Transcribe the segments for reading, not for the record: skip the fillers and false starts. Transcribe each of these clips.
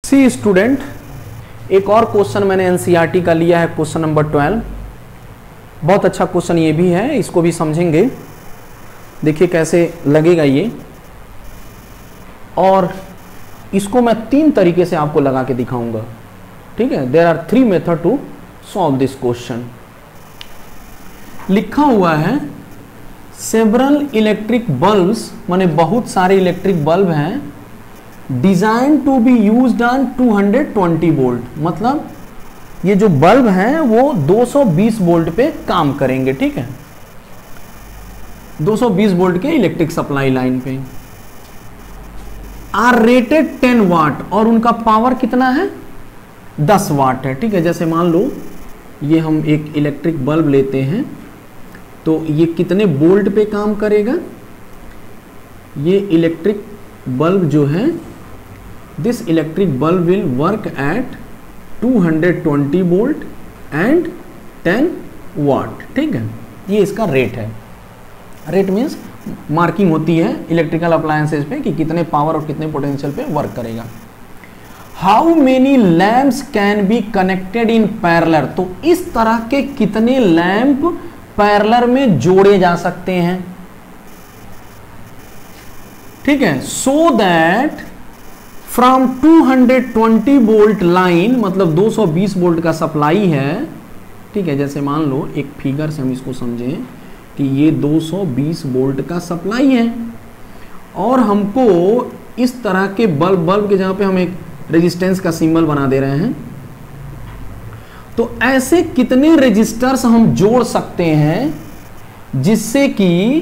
सी student, एक और question मैंने एनसीईआरटी का लिया है, क्वेश्चन नंबर 12। बहुत अच्छा क्वेश्चन ये भी है, इसको भी समझेंगे। देखिए कैसे लगेगा ये, और इसको मैं 3 तरीके से आपको लगा के दिखाऊंगा। ठीक है, there are 3 method to solve this question. लिखा हुआ है सेवरल इलेक्ट्रिक बल्ब्स, माने बहुत सारे इलेक्ट्रिक बल्ब हैं, design to be used on 220 volt. मतलब ये जो बल्ब हैं वो 220 वोल्ट पे काम करेंगे। ठीक है, 220 वोल्ट के इलेक्ट्रिक सप्लाई लाइन पे। आर रेटेड 10 वाट, और उनका पावर कितना है? 10 वाट है। ठीक है, जैसे मान लो ये हम एक इलेक्ट्रिक बल्ब लेते हैं, तो ये कितने वोल्ट पे काम करेगा? ये इलेक्ट्रिक बल्ब जो है, this electric bulb will work at 220 volt and 10 वाट। ठीक है, ये इसका रेट है। रेट मीन्स मार्किंग होती है इलेक्ट्रिकल अप्लायंसेस पे कि कितने पावर और कितने पोटेंशियल पे वर्क करेगा। How many lamps can be connected in parallel, तो इस तरह के कितने लैंप पैरेलल में जोड़े जा सकते हैं? ठीक है, so that from 220 volt line, मतलब 220 वोल्ट का सप्लाई है। ठीक है, जैसे मान लो एक फिगर से हम इसको समझें कि ये 220 वोल्ट का सप्लाई है, और हमको इस तरह के बल्ब के जहां पे हम एक रेजिस्टेंस का सिंबल बना दे रहे हैं, तो ऐसे कितने रेजिस्टर्स हम जोड़ सकते हैं जिससे कि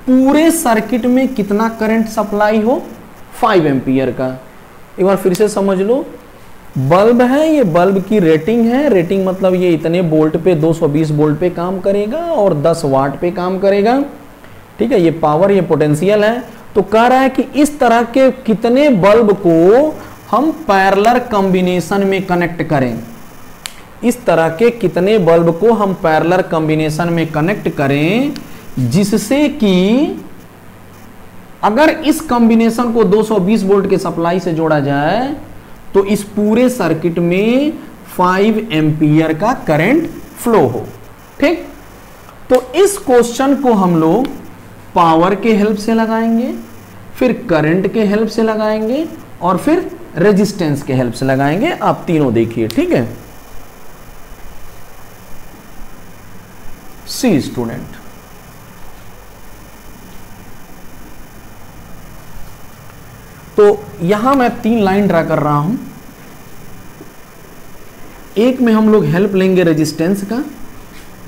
पूरे सर्किट में कितना करंट सप्लाई हो? 5 एम्पियर का। एक बार फिर से समझ लो, बल्ब है, ये बल्ब की रेटिंग है। रेटिंग मतलब ये इतने वोल्ट पे 220 वोल्ट पे काम करेगा और 10 वाट पे काम करेगा। ठीक है, ये पावर, ये पोटेंशियल है। तो कह रहा है कि इस तरह के कितने बल्ब को हम पैरेलल कॉम्बिनेशन में कनेक्ट करें। इस तरह के कितने बल्ब को हम पैरेलल कॉम्बिनेशन में कनेक्ट करें जिससे कि अगर इस कॉम्बिनेशन को 220 वोल्ट के सप्लाई से जोड़ा जाए तो इस पूरे सर्किट में 5 एम्पियर का करंट फ्लो हो। ठीक, तो इस क्वेश्चन को हम लोग पावर के हेल्प से लगाएंगे, फिर करंट के हेल्प से लगाएंगे, और फिर रेजिस्टेंस के हेल्प से लगाएंगे। आप तीनों देखिए। ठीक है, सी स्टूडेंट, तो यहां मैं 3 लाइन ड्रा कर रहा हूं। एक में हम लोग हेल्प लेंगे रेजिस्टेंस का,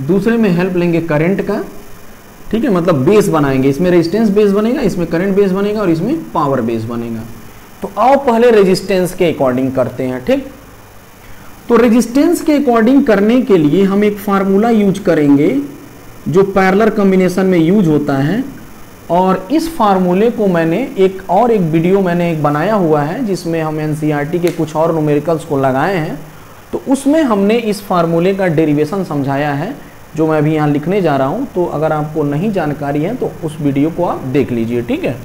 दूसरे में हेल्प लेंगे करंट का। ठीक है, मतलब बेस बनाएंगे, इसमें रेजिस्टेंस बेस बनेगा, इसमें करंट बेस बनेगा और इसमें पावर बेस बनेगा। तो आओ पहले रेजिस्टेंस के अकॉर्डिंग करते हैं। ठीक, तो रेजिस्टेंस के अकॉर्डिंग करने के लिए हम एक फार्मूला यूज करेंगे जो पैरेलल कॉम्बिनेशन में यूज होता है, और इस फार्मूले को मैंने एक वीडियो मैंने एक बनाया हुआ है जिसमें हम एनसीईआरटी के कुछ और न्यूमेरिकल्स को लगाए हैं। तो उसमें हमने इस फार्मूले का डेरिवेशन समझाया है जो मैं अभी यहाँ लिखने जा रहा हूँ। तो अगर आपको नहीं जानकारी है तो उस वीडियो को आप देख लीजिए। ठीक है,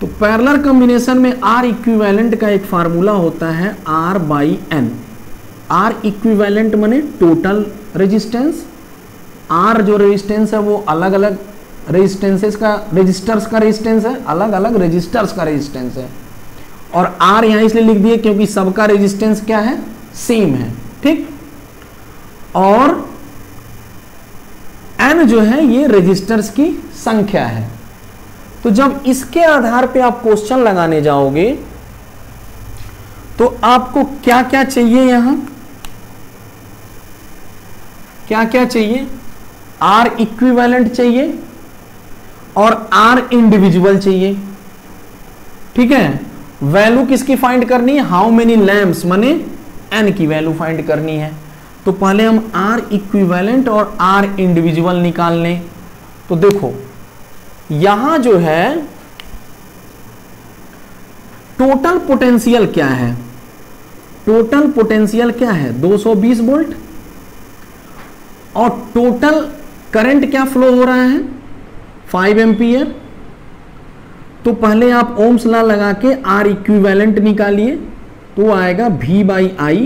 तो पैरेलल कॉम्बिनेशन में आर इक्विवेलेंट का एक फार्मूला होता है R/N। आर इक्विवेलेंट माने टोटल रेजिस्टेंस, आर जो रेजिस्टेंस है वो अलग अलग रेजिस्टेंसेस का, रेजिस्टर्स का रेजिस्टेंस है, अलग अलग रेजिस्टर्स का रेजिस्टेंस है, और आर यहां इसलिए लिख दिए क्योंकि सबका रेजिस्टेंस क्या है? सेम है। ठीक, और एन जो है ये रेजिस्टर्स की संख्या है। तो जब इसके आधार पे आप क्वेश्चन लगाने जाओगे तो आपको क्या क्या चाहिए? यहां क्या क्या चाहिए? आर इक्विवेलेंट चाहिए और आर इंडिविजुअल चाहिए। ठीक है, वैल्यू किसकी फाइंड करनी है? हाउ मेनी लैम्प्स माने एन की वैल्यू फाइंड करनी है। तो पहले हम आर इक्विवेलेंट और आर इंडिविजुअल निकाल लें। तो देखो यहां जो है टोटल पोटेंशियल क्या है? टोटल पोटेंशियल क्या है? 220 वोल्ट, और टोटल करंट क्या फ्लो हो रहा है? 5 एम्पियर। तो पहले आप ओम्स लॉ लगा के आर इक्विवेलेंट निकालिए। तो आएगा V/I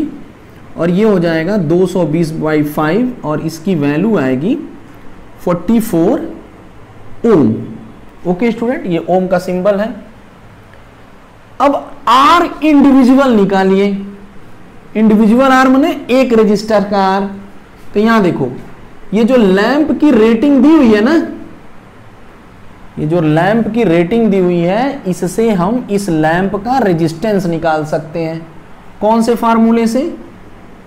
और ये हो जाएगा 220/5 और इसकी वैल्यू आएगी 44 ओम। ओके स्टूडेंट, ये ओम का सिंबल है। अब R इंडिविजुअल निकालिए। इंडिविजुअल R माने एक रजिस्टर का R। तो यहां देखो, ये जो लैंप की रेटिंग दी हुई है ना, ये जो लैंप की रेटिंग दी हुई है, इससे हम इस लैंप का रेजिस्टेंस निकाल सकते हैं। कौन से फार्मूले से?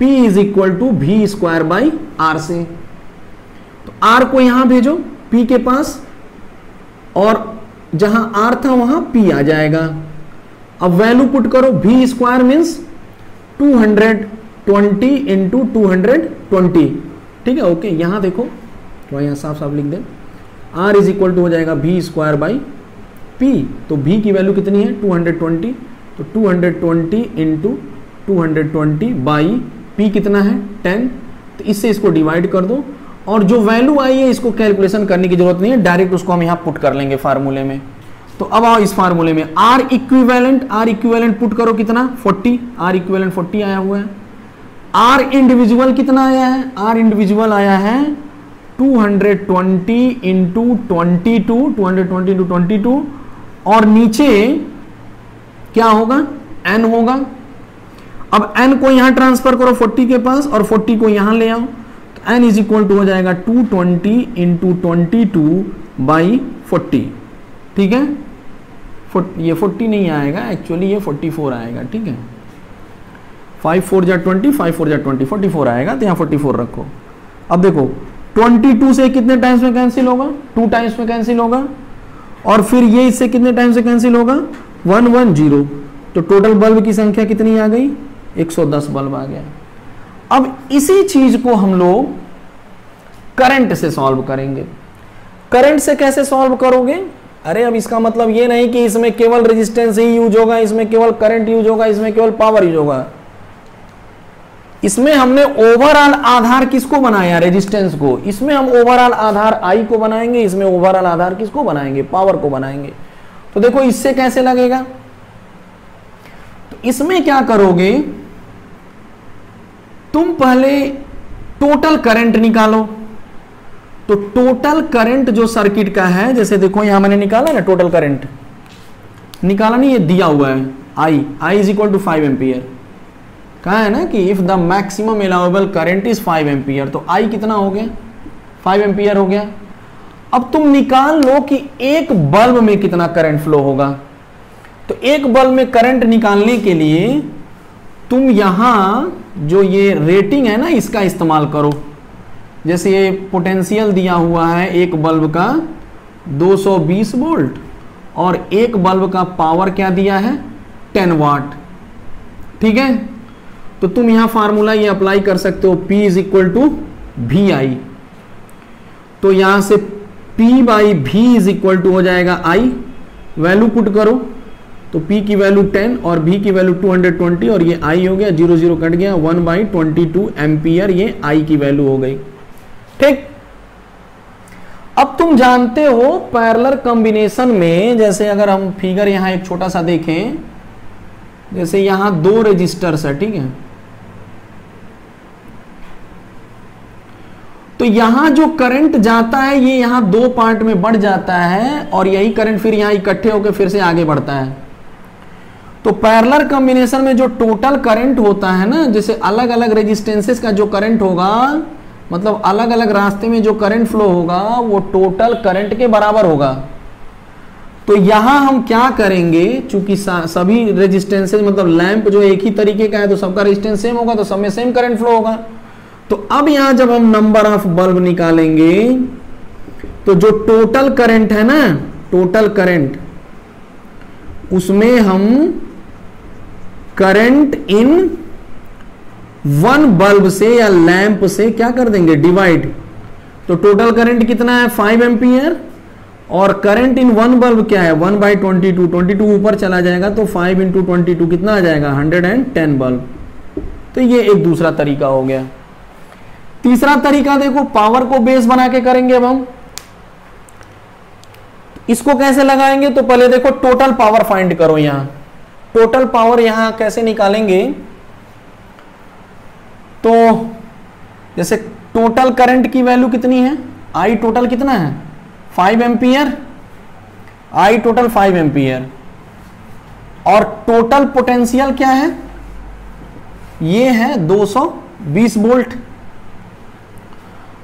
P = V² से। तो R को यहां भेजो P के पास, और जहां R था वहां P आ जाएगा। अब वैल्यू पुट करो, V² मीन्स 220 × 220। ठीक है, ओके। यहां देखो, तो यहां साफ साफ लिख दें, R = हो जाएगा V²/P। तो V की वैल्यू कितनी है? 220। तो 220 × 220 P कितना है? 10। तो इससे इसको डिवाइड कर दो, और जो वैल्यू आई है इसको कैलकुलेशन करने की जरूरत नहीं है, डायरेक्ट उसको हम यहां पुट कर लेंगे फार्मूले में। तो अब आओ इस फार्मूले में, R इक्विवेलेंट पुट करो, कितना? 40। R इक्विवेलेंट 40 आया हुआ है। R इंडिविजुअल कितना आया है? R इंडिविजुअल आया है 220 × 22, और नीचे क्या होगा? N होगा। अब N को यहां ट्रांसफर करो 40 के पास, और 40 को यहां ले आओ। तो N = हो जाएगा 220 × 22/40। ठीक है, ये 40 नहीं आएगा, एक्चुअली ये 44 आएगा। ठीक है, 5 4 जा 20, 5 4 जा 20, 44 आएगा। तो यहाँ 44 रखो। अब देखो, 22 से कितने टाइम्स में कैंसिल होगा? 2 टाइम्स में कैंसिल होगा। और फिर ये इससे कितने टाइम्स से कैंसिल होगा? 110। तो टोटल बल्ब की संख्या कितनी आ गई? 110 बल्ब आ गया। अब इसी चीज को हम लोग करंट से सॉल्व करेंगे। करंट से कैसे सॉल्व करोगे? अरे अब इसका मतलब ये नहीं कि इसमें केवल रेजिस्टेंस ही यूज होगा, इसमें केवल करंट यूज होगा, इसमें केवल पावर यूज होगा। इसमें हमने ओवरऑल आधार किसको बनाया? रेजिस्टेंस को। इसमें हम ओवरऑल आधार I को बनाएंगे, इसमें ओवरऑल आधार किसको बनाएंगे? पावर को बनाएंगे। तो देखो इससे कैसे लगेगा। तो इसमें क्या करोगे, तुम पहले टोटल करंट निकालो। तो टोटल करंट जो सर्किट का है, जैसे देखो यहां मैंने निकाला ना, टोटल करंट निकाला नहीं, ये दिया हुआ है I = 5 एम्पियर। कहा है ना कि if the maximum allowable current is 5 ampere, तो I कितना हो गया? 5 एम्पियर हो गया। अब तुम निकाल लो कि एक बल्ब में कितना करंट फ्लो होगा। तो एक बल्ब में करंट निकालने के लिए तुम यहां जो ये रेटिंग है ना, इसका इस्तेमाल करो। जैसे ये पोटेंशियल दिया हुआ है एक बल्ब का 220 वोल्ट, और एक बल्ब का पावर क्या दिया है? 10 वाट। ठीक है, तो तुम यहां फार्मूला ये अप्लाई कर सकते हो, P = VI। तो यहां से P/V हो जाएगा I। वैल्यू पुट करो, तो P की वैल्यू 10 और V की वैल्यू 220, और ये I हो गया, 0 0 कट गया, 1/22 एम्पियर ये I की वैल्यू हो गई। ठीक। अब तुम जानते हो पैरेलल कॉम्बिनेशन में, जैसे अगर हम फिगर यहां एक छोटा सा देखें, जैसे यहां 2 रेजिस्टर्स है। ठीक है, तो यहां जो करंट जाता है ये यहां 2 पार्ट में बढ़ जाता है, और यही करंट फिर यहां इकट्ठे होकर फिर से आगे बढ़ता है। तो पैरेलल कॉम्बिनेशन में जो टोटल करंट होता है ना, जैसे अलग अलग रेजिस्टेंसेस का जो करंट होगा, मतलब अलग अलग रास्ते में जो करंट फ्लो होगा वो टोटल करंट के बराबर होगा। तो यहां हम क्या करेंगे, चूंकि सभी रेजिस्टेंसेस, मतलब लैंप जो एक ही तरीके का है तो सबका रेजिस्टेंस सेम होगा, तो सब में सेम करंट फ्लो होगा। तो अब यहां जब हम नंबर ऑफ बल्ब निकालेंगे, तो जो टोटल करंट है ना, टोटल करंट, उसमें हम करंट इन वन बल्ब से या लैंप से क्या कर देंगे? डिवाइड। तो टोटल करंट कितना है? 5 एम्पियर, और करंट इन वन बल्ब क्या है? 1/22। 22 ऊपर चला जाएगा, तो 5 × 22 कितना आ जाएगा? 110 बल्ब। तो ये एक दूसरा तरीका हो गया। तीसरा तरीका देखो, पावर को बेस बना के करेंगे। अब हम इसको कैसे लगाएंगे? तो पहले देखो टोटल पावर फाइंड करो। यहां टोटल पावर यहां कैसे निकालेंगे, तो जैसे टोटल करंट की वैल्यू कितनी है, आई टोटल कितना है 5 एम्पियर, आई टोटल 5 एम्पियर, और टोटल पोटेंशियल क्या है, ये है 220 वोल्ट।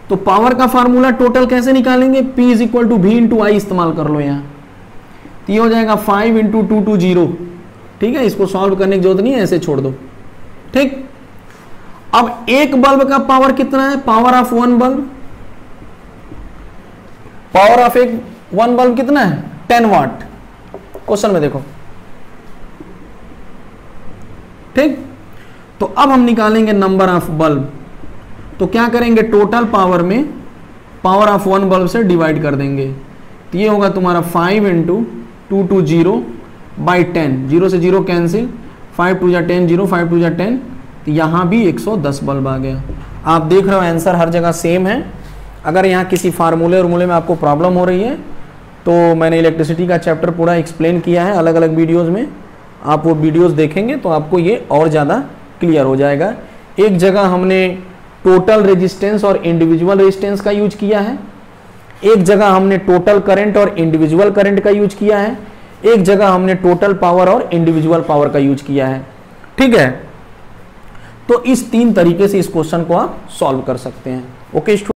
तो पावर का फार्मूला टोटल कैसे निकालेंगे, P is equal to V into I इस्तेमाल कर लो यहां, तो ये हो जाएगा 5 इंटू 220। ठीक है, इसको सॉल्व करने की जरूरत नहीं है, ऐसे छोड़ दो। ठीक, अब एक बल्ब का पावर कितना है, power of one bulb, power of एक वन बल्ब कितना है 10 वाट, क्वेश्चन में देखो। ठीक, तो अब हम निकालेंगे नंबर ऑफ बल्ब, तो क्या करेंगे, टोटल पावर में पावर ऑफ वन बल्ब से डिवाइड कर देंगे, तो ये होगा तुम्हारा 5 इंटू 220 बाई 10, 0 से 0 कैंसिल, 5 टू जा 10 0, 5 टू जा 10, तो यहाँ भी 110 बल्ब आ गया। आप देख रहे हो आंसर हर जगह सेम है। अगर यहाँ किसी फार्मूले और में आपको प्रॉब्लम हो रही है तो मैंने इलेक्ट्रिसिटी का चैप्टर पूरा एक्सप्लेन किया है अलग अलग वीडियोज़ में, आप वो वीडियोज़ देखेंगे तो आपको ये और ज़्यादा क्लियर हो जाएगा। एक जगह हमने टोटल रेजिस्टेंस और इंडिविजुअल रेजिस्टेंस का यूज किया है, एक जगह हमने टोटल करंट और इंडिविजुअल करंट का यूज किया है, एक जगह हमने टोटल पावर और इंडिविजुअल पावर का यूज किया है। ठीक है, तो इस 3 तरीके से इस क्वेश्चन को आप सॉल्व कर सकते हैं। ओके।